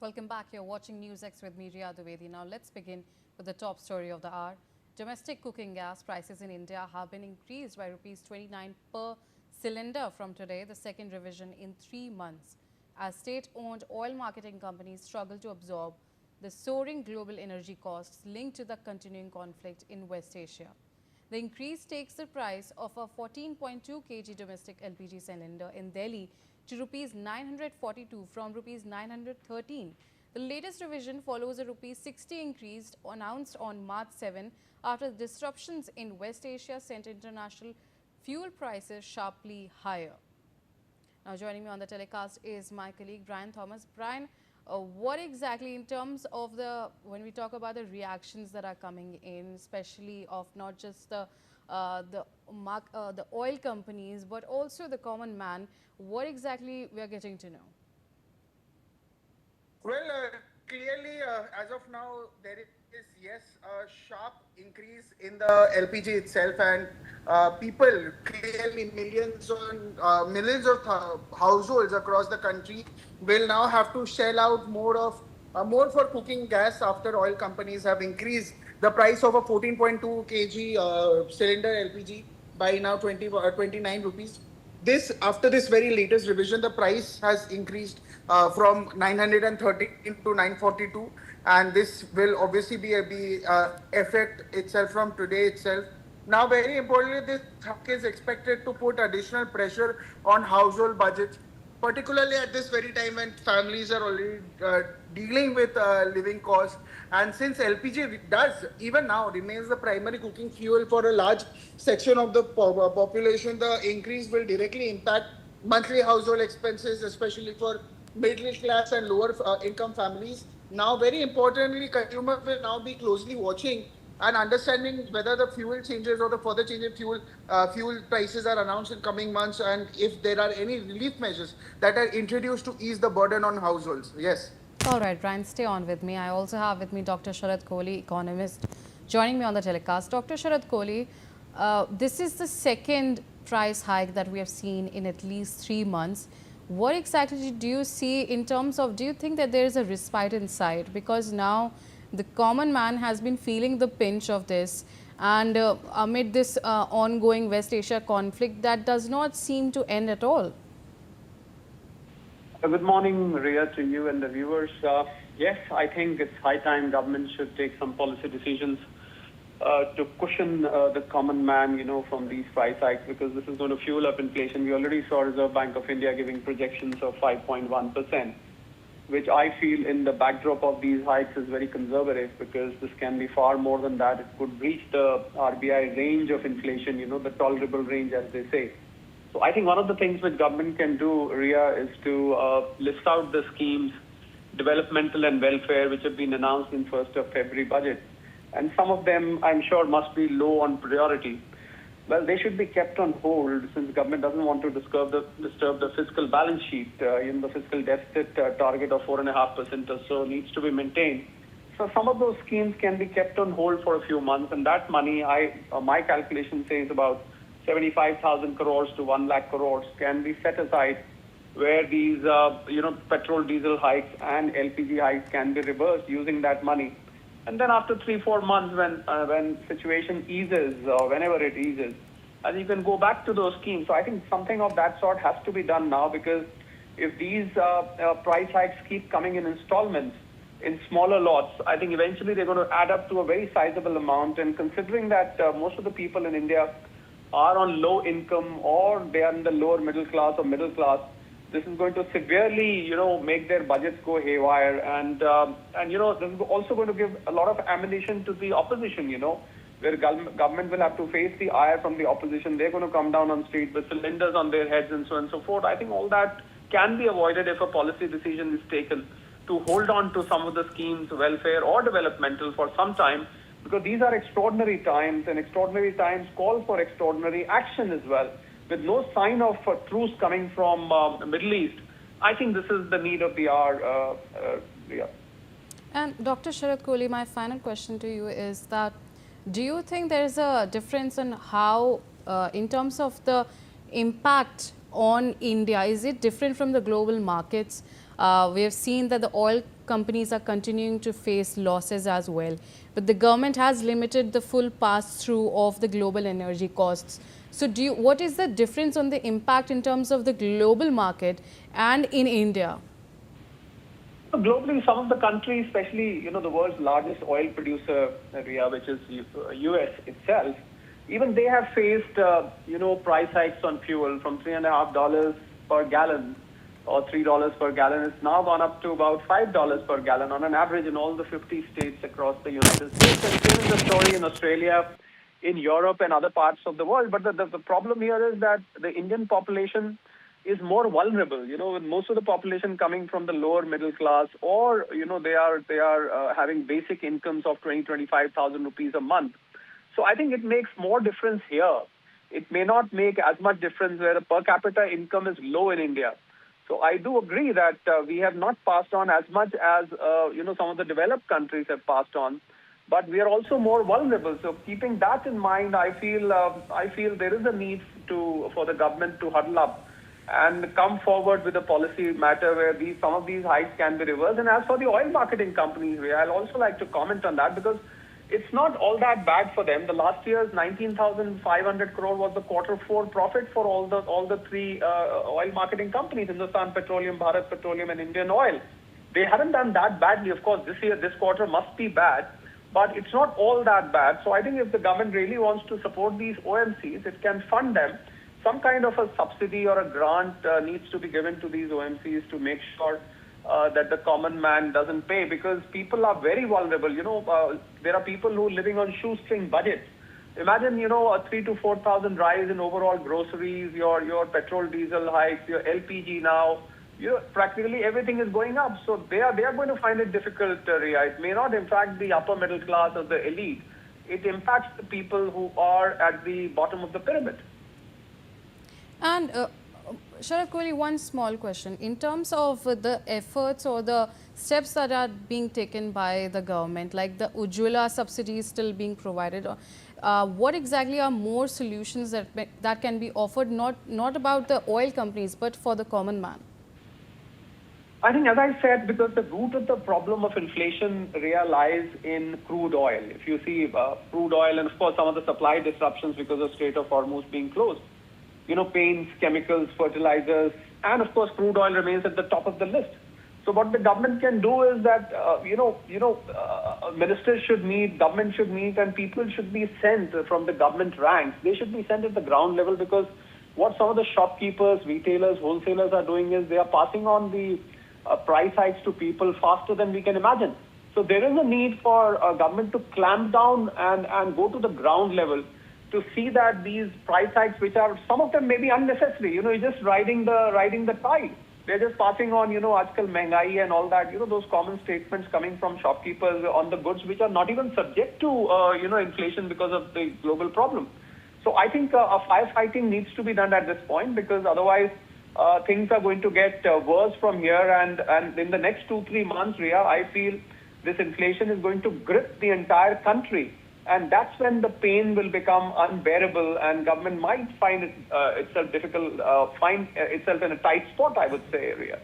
Welcome back. You're watching NewsX with me, Riya Dwivedi. Now let's begin with the top story of the hour. Domestic cooking gas prices in India have been increased by Rs 29 per cylinder from today, the second revision in 3 months, as state-owned oil marketing companies struggle to absorb the soaring global energy costs linked to the continuing conflict in West Asia. The increase takes the price of a 14.2 kg domestic LPG cylinder in Delhi to Rs 942 from Rs 913. The latest revision follows a Rs 60 increase announced on March 7 after disruptions in West Asia sent international fuel prices sharply higher. Now joining me on the telecast is my colleague Brian Thomas. Brian, what exactly in terms of when we talk about the reactions that are coming in, especially of not just the oil companies, but also the common man, what exactly we are getting to know? Well, clearly, as of now, there is, yes, a sharp increase in the LPG itself, and people, clearly millions of households across the country will now have to shell out more for cooking gas after oil companies have increased the price of a 14.2 kg cylinder LPG by now 29 rupees. This After this very latest revision, the price has increased from 913 to 942, and this will obviously be effect itself from today itself. Now, very importantly, this hike is expected to put additional pressure on household budgets, particularly at this very time when families are already dealing with living costs. And since LPG does, even now, remains the primary cooking fuel for a large section of the population, the increase will directly impact monthly household expenses, especially for middle class and lower income families. Now, very importantly, consumers will now be closely watching and understanding whether the fuel changes or the further change in fuel prices are announced in coming months, and if there are any relief measures that are introduced to ease the burden on households. Yes. All right, Brian, stay on with me. I also have with me Dr. Sharad Kohli, economist, joining me on the telecast. Dr. Sharad Kohli, this is the second price hike that we have seen in at least 3 months. What exactly do you see in terms of, do you think that there is a respite in sight? Because now the common man has been feeling the pinch of this, and amid this ongoing West Asia conflict that does not seem to end at all. Good morning, Riya, to you and the viewers. Yes, I think it's high time government should take some policy decisions to cushion the common man, from these price hikes, because this is going to fuel up inflation. We already saw Reserve Bank of India giving projections of 5.1%, which I feel in the backdrop of these hikes is very conservative, because this can be far more than that. It could breach the RBI range of inflation, the tolerable range, as they say. So I think one of the things which government can do, Riya, is to list out the schemes, developmental and welfare, which have been announced in 1st of February budget. And some of them, I'm sure, must be low on priority. Well, they should be kept on hold, since government doesn't want to disturb the fiscal balance sheet. The fiscal deficit target of 4.5% or so needs to be maintained. So some of those schemes can be kept on hold for a few months, and that money, my calculation says about 75,000 crores to 1 lakh crores can be set aside, where these, petrol, diesel hikes and LPG hikes can be reversed using that money. And then after 3-4 months, when situation eases, or whenever it eases, and you can go back to those schemes. So I think something of that sort has to be done now, because if these price hikes keep coming in installments, in smaller lots, I think eventually they're going to add up to a very sizable amount. And considering that most of the people in India are on low income, or they are in the lower middle class or middle class, this is going to severely, make their budgets go haywire. And this is also going to give a lot of ammunition to the opposition, where government will have to face the ire from the opposition. They're going to come down on street with cylinders on their heads and so on and so forth. I think all that can be avoided if a policy decision is taken to hold on to some of the schemes, welfare or developmental, for some time, because these are extraordinary times, and extraordinary times call for extraordinary action as well. With no sign of truce coming from the Middle East, I think this is the need of the hour. And Dr. Sharad Kohli, my final question to you is that, do you think there is a difference in how, in terms of the impact on India, is it different from the global markets? We have seen that the oil companies are continuing to face losses as well. But the government has limited the full pass-through of the global energy costs. So what is the difference on the impact in terms of the global market and in India? So globally, some of the countries, especially the world's largest oil producer, Ria, which is US itself, even they have faced price hikes on fuel from $3.50 per gallon or $3 per gallon. It's now gone up to about $5 per gallon on an average in all the 50 states across the United States. And same is the story in Australia, in Europe, and other parts of the world. But the problem here is that the Indian population is more vulnerable, with most of the population coming from the lower middle class, or they are having basic incomes of 25,000 rupees a month. So I think it makes more difference here. It may not make as much difference where the per capita income is low in India. So I do agree that we have not passed on as much as some of the developed countries have passed on, but we are also more vulnerable. So keeping that in mind, I feel there is a need for the government to huddle up and come forward with a policy matter where some of these hikes can be reversed. And as for the oil marketing companies, I'll also like to comment on that, because it's not all that bad for them. The last year's 19,500 crore was the Q4 profit for all the three oil marketing companies, Hindustan Petroleum, Bharat Petroleum, and Indian Oil. They haven't done that badly. Of course, this quarter must be bad, but it's not all that bad. So I think if the government really wants to support these OMCs, it can fund them. Some kind of a subsidy or a grant needs to be given to these OMCs to make sure that the common man doesn't pay, because people are very vulnerable. There are people who are living on shoestring budgets. Imagine, a 3,000 to 4,000 rise in overall groceries, your petrol, diesel hikes, your LPG now. Practically everything is going up. So they are going to find it difficult, Ria. It may not impact the upper middle class or the elite. It impacts the people who are at the bottom of the pyramid. And Sharad Kohli, one small question. In terms of the efforts or the steps that are being taken by the government, like the Ujjwala subsidies still being provided, what exactly are more solutions that can be offered, not about the oil companies, but for the common man? I think, as I said, because the root of the problem of inflation lies in crude oil. If you see crude oil, and of course some of the supply disruptions because of Strait of Hormuz being closed, paints, chemicals, fertilizers, and of course crude oil remains at the top of the list. So what the government can do is that, ministers should meet, government should meet, and people should be sent from the government ranks. They should be sent at the ground level, because what some of the shopkeepers, retailers, wholesalers are doing is they are passing on the price hikes to people faster than we can imagine. So there is a need for government to clamp down and go to the ground level to see that these price hikes, which are, some of them may be unnecessary, you're just riding the tide. They're just passing on, aajkal mehngai and all that, those common statements coming from shopkeepers on the goods which are not even subject to, inflation because of the global problem. So I think a firefighting needs to be done at this point, because otherwise things are going to get worse from here. And in the next 2-3 months, Ria, I feel this inflation is going to grip the entire country. And that's when the pain will become unbearable, and government might find itself difficult, find itself in a tight spot, I would say, Ria.